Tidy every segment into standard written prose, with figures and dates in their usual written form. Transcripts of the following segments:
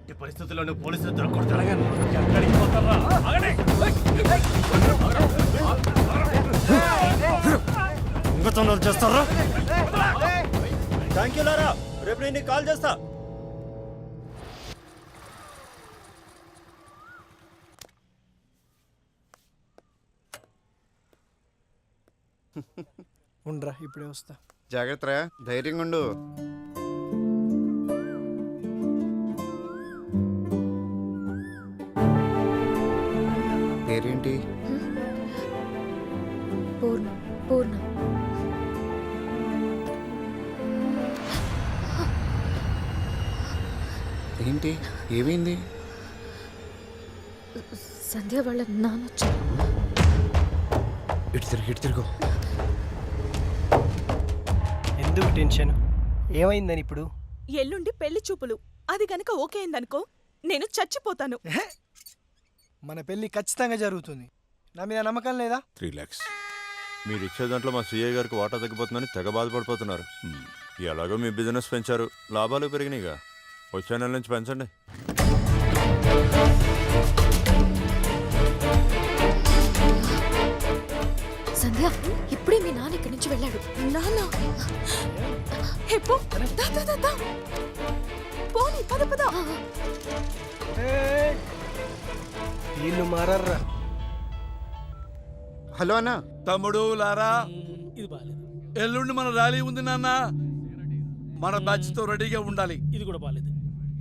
ఎట్టి పరిస్థితుల్లోనూ పోలీసులు దొరకకూడదు. ఎక్కడికి పోతారా? ఆగండి. దొంగతనాలు చేస్తారా? థ్యాంక్ యూ లారా, రేపు నేను కాల్ చేస్తా. ఉండరా, ఇప్పుడే వస్తా. జాగ్రత్త, ధైర్యంగా ఉండు. పేరేంటి? పూర్ణ. పూర్ణ. ఏంటి, ఏమైంది? సంధ్య వాళ్ళ నాన్న వచ్చారు. ఇటు తిరుగు. ఎందుకు టెన్షన్? ఏమైందని ఇప్పుడు? ఎల్లుండి పెళ్లి చూపులు. అది గనక ఓకే అయిందనుకో, నేను చచ్చిపోతాను. మన పెళ్లి ఖచ్చితంగా జరుగుతుంది. నా మీద నమ్మకం లేదా? 3 lakhs మీరు ఇచ్చే దాంట్లో మా సీఏ గారికి వాటా తగ్గిపోతుందని తెగ బాధపడిపోతున్నారు. ఎలాగో మీ బిజినెస్ పెంచారు, లాభాలు పెరిగినాయిగా. వచ్చే నెల నుంచి పెంచండి. సంధ్య, ఇప్పుడే మీ నాన్న ఇక్కడి నుంచి వెళ్ళాడు. నాన్న హెప్పో పోనీ, పద పద. వీళ్ళు మారర్రా. హలో అన్న. తమ్ముడు లారా, ఎల్లుండి మన ర్యాలీ ఉంది నాన్న. మన బ్యాచ్ తో రెడీగా ఉండాలి. ఇది కూడా బాలేదు.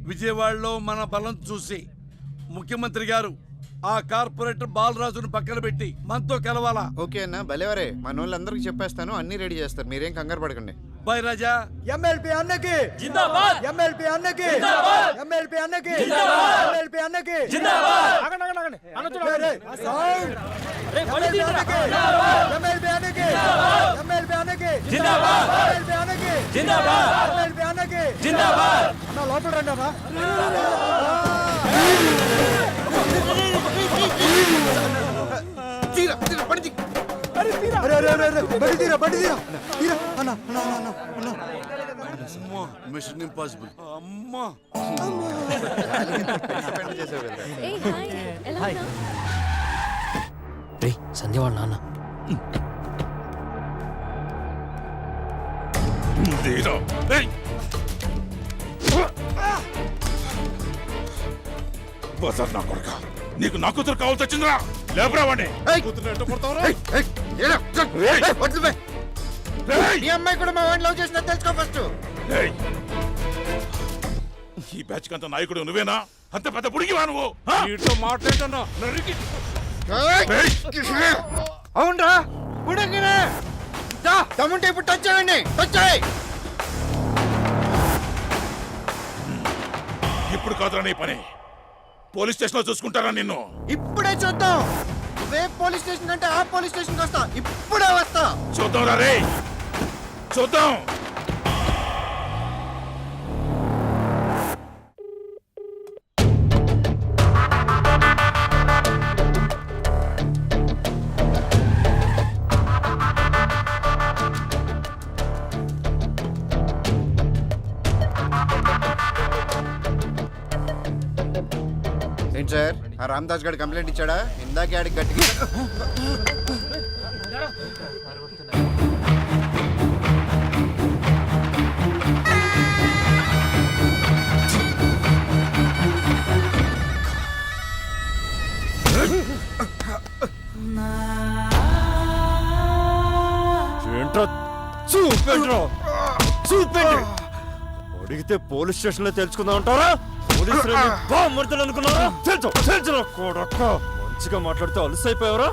విజయవాడలో మన బలం చూసి ముఖ్యమంత్రి గారు ఆ కార్పొరేటర్ బాలరాజును పక్కన పెట్టి మనతో కలవాలా? ఓకే అన్న, భలేవరే. మన వాళ్ళందరికీ చెప్పేస్తాను, అన్ని రెడీ చేస్తారు, మీరేం కంగారు పడకండి. బాయ్ రాజా. ఎమ్మెల్పీ అన్నకి జిందాబాద్. ఎమ్మెల్పీ అన్నకి జిందాబాద్. ఎమ్మెల్పీ అన్నకి జిందాబాద్. ఎమ్మెల్పీ అన్నకి జిందాబాద్. ఆగండి, ఆగండి, ఆగండి. సౌండ్. రే, బండి ఎమ్మెల్పీ తీయరా. అన్నకి ఎమ్మెల్పీ అన్నకి ఎమ్మెల్పీ అన్నకి జిందాబాద్. ఎమ్మెల్పీ అన్నకి జిందాబాద్. ఎమ్మెల్పీ అన్నకి జిందాబాద్. అన్న లోపల రండి అన్న. Mission impossible. అమ్మా, చేసావు కదా. ఏయ్, హాయ్. ఎలా ఉన్నావ్? రే, సంధ్య వాళ్ళ నాన్న. నీకు నా కూతురు కావాల్సి వచ్చిందిరా? లేపరా వాడిని. ఈ అమ్మాయి కూడా మా వాడిని లవ్ చేసిన తెలుసుకో ఫస్ట్. ఈ బ్యాచ్ కంత నాయకుడు నువ్వేనా? అంత పెద్ద పుడిగివా నువ్వు? మాట్లాడుతున్నా. అవునరా, పుడగినే తమ్ముంటే ఇప్పుడు టచ్ చేయండి. టచ్ చేయి. ఇప్పుడు కాదురా నీ పని. పోలీస్ స్టేషన్ లో చూసుకుంటారా నిన్ను? ఇప్పుడే చూద్దాం. నువ్వే పోలీస్ స్టేషన్ అంటే ఆ పోలీస్ స్టేషన్కి వస్తా. ఇప్పుడే వస్తా. చూద్దాం రా రే, చూద్దాం. ఏంటి సార్, ఆ రామదాస్ గారి కంప్లైంట్ ఇచ్చాడా? ఇందాకే ఆడికి గట్టిగా. ఏంట్రా చూపెట్రా, చూపెట్టు. అడిగితే పోలీస్ స్టేషన్ లో తెలుసుకుందాం అంటారా? పోలీసులు బామ్మర్తలు అనుకున్నారా? తెలుసురా కొడక్క. మంచిగా మాట్లాడితే అలసైపోయావరా?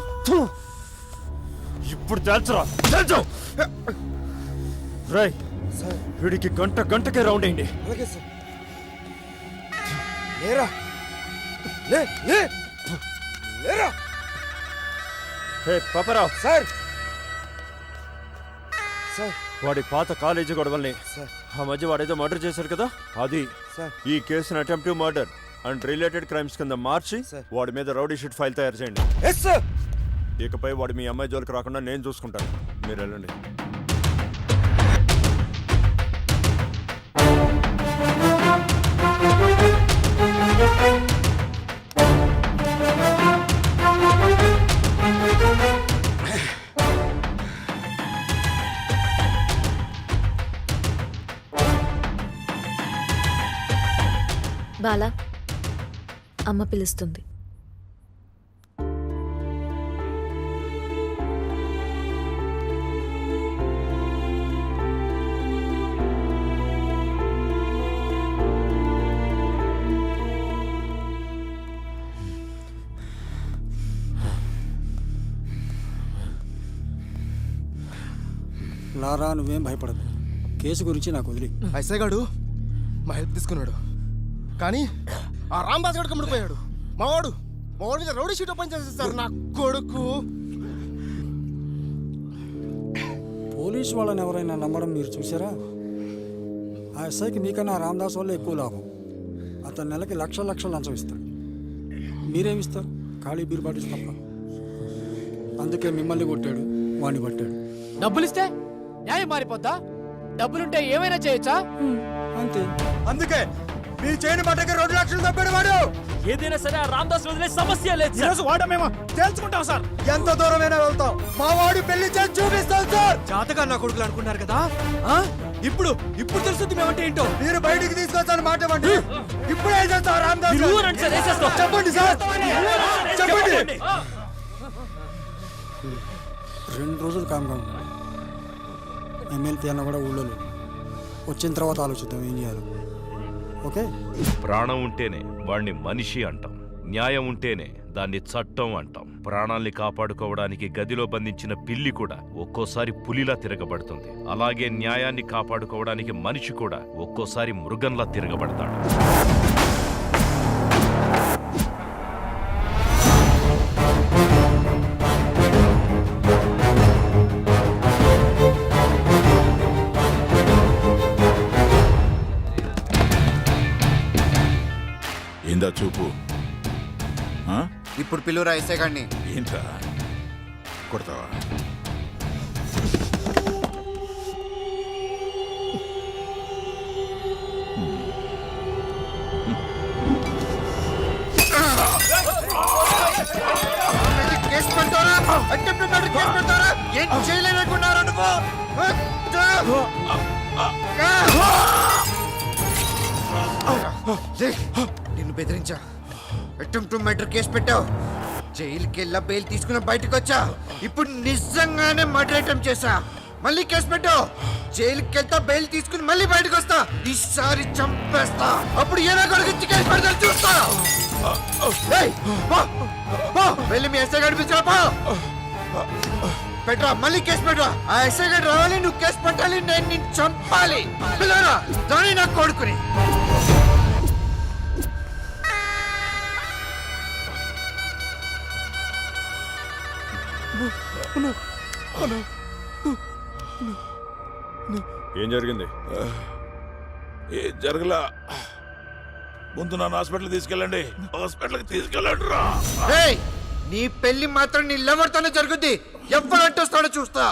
ఇప్పుడు తెలుసురా, తెలుసు. రై, వీడికి గంటకే రౌండ్ అయింది. అలాగే సార్. లేరా, లే లే లేరా. హే పాపరావు సార్ సార్ వాడి పాత కాలేజీ గొడవల్ని సార్. ఆ మధ్య వాడేదో మర్డర్ చేశారు కదా, అది సార్. ఈ కేసును attentive murder and related crimes కింద మార్చి సార్. వాడి మీద రౌడీ షీట్ ఫైల్ తయారు చేయండి. Yes sir. ఇకపై వాడు మీ అమ్మాయి జోలికి రాకుండా నేను చూసుకుంటాను. మీరు వెళ్ళండి. బాలా అమ్మ పిలుస్తుంది. లారా నువ్వేం భయపడదు. కేసు గురించి నాకు వదిలి. ఐసే గాడు మా హెల్ప్ తీసుకున్నాడు, కానీ ఆ రాంబాస్ గడు కమ్ముడిపోయాడు. మావాడు మీద రౌడీ షీట్ ఓపెన్ చేసేస్తారు నా కొడుకు. పోలీసు వాళ్ళని ఎవరైనా నమ్మడం మీరు చూసారా? ఆ ఎస్ఐకి మీకన్నా రామదాస్ వల్ల ఎక్కువ లాభం. అతను నెలకి లక్షలు లంచం ఇస్తాడు. మీరేమిస్తారు? ఖాళీ బీర్ బాటిల్స్ తప్ప. అందుకే మిమ్మల్ని కొట్టాడు, వాడిని పట్టాడు. డబ్బులిస్తే న్యాయం మారిపోద్దా? డబ్బులుంటే ఏమైనా చేయొచ్చా? అంతే. అందుకే మీ చేయని మాటకి 2 లక్షలు తప్పాడు వాడు. ఏదైనా సరే ఆ రామదాస్ వదిలే సమస్య లేదు సార్. వాడ మేము తెలుసుకుంటాం సార్. ఎంత దూరమైనా వెళ్తాం. మా వాడు పెళ్లి చేసి చూపిస్తాం సార్. జాతగా నా కొడుకులు అనుకున్నారు కదా, ఇప్పుడు తెలుస్తుంది మేమంటే ఏంటో. మీరు బయటికి తీసుకొచ్చాను మాట ఇవ్వండి. ఇప్పుడే చేస్తాం రామదాస్. చెప్పండి సార్, చెప్పండి. 2 రోజులు కామ్గా ఉన్నాడు. ఎమ్మెల్యే అన్న కూడా ఊళ్ళో లేడు. వచ్చిన తర్వాత ఆలోచిద్దాం ఏం చేయాలి. ఓకే. ప్రాణం ఉంటేనే వాణ్ణి మనిషి అంటాం, న్యాయం ఉంటేనే దాన్ని చట్టం అంటాం. ప్రాణాల్ని కాపాడుకోవడానికి గదిలో బంధించిన పిల్లి కూడా ఒక్కోసారి పులిలా తిరగబడుతుంది. అలాగే న్యాయాన్ని కాపాడుకోవడానికి మనిషి కూడా ఒక్కోసారి మృగంలా తిరగబడతాడు. ఏందా చూపు? ఇప్పుడు పిలువురా ఎస్ఐ గాడిని. ఏంట్రా కొడతావా? కేసు పెడతారా? అటెంప్ట్ మర్డర్ కేసు పెడతారా? ఏం చేయలేనుకున్నారా నువ్వు? నిన్ను బెదిరించా, అటెంప్ట్ మర్డర్ కేసు పెట్టావు, జైలుకి వెళ్ళా బెయిల్ తీసుకుని బయటకు వచ్చా. ఇప్పుడు నిజంగానే మర్డర్ అటెంప్ట్ చేశా, మళ్ళీ కేసు పెట్టావు. జైలుకి వెళ్తా, బెయిల్ తీసుకుని మళ్ళీ బయటకు వస్తా. ఈసారి చంపేస్తా. అప్పుడు ఏదో కొడుకు కేసు పెడతా చూస్తా. వెళ్ళి మీ ఎస్ఐ గారి పిలిచాపా. పెట్టరా, మళ్ళీ కేసు పెట్టరా. ఆ ఎస్ఐ గారు రావాలి, నువ్వు కేసు పెట్టాలి, నేను నిన్ను చంపాలి. పిల్లరా దాని నా కొడుకుని. ఏం జరిగింది? ఏ జరగలా. ముందు నన్ను హాస్పిటల్ తీసుకెళ్ళండి. హాస్పిటల్కి తీసుకెళ్ళండి రా. నీ పెళ్లి మాత్రం నీ లవర్తోనే జరుగుద్ది. ఎవరు అంటొస్తాడో చూస్తా.